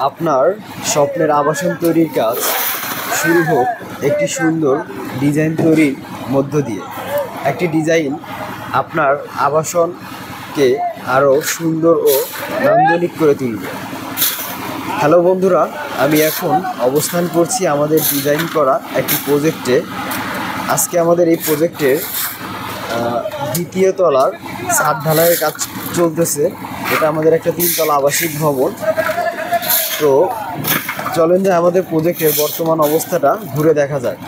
আপনার স্বপ্নের আবাসন তৈরির কাজ শুরু হোক একটি সুন্দর ডিজাইন তৈরির মধ্য দিয়ে। একটি ডিজাইন আপনার আবাসনকে আরও সুন্দর ও নান্দনিক করে তুলবে। হ্যালো বন্ধুরা, আমি এখন অবস্থান করছি আমাদের ডিজাইন করা একটি প্রজেক্টে। আজকে আমাদের এই প্রজেক্টের দ্বিতীয় তলার ছাদ ঢালাইয়ের কাজ চলতেছে। এটা আমাদের একটা 3 তলা আবাসিক ভবন। তো চলেন যে আমাদের প্রজেক্টের বর্তমান অবস্থাটা ঘুরে দেখা যাক।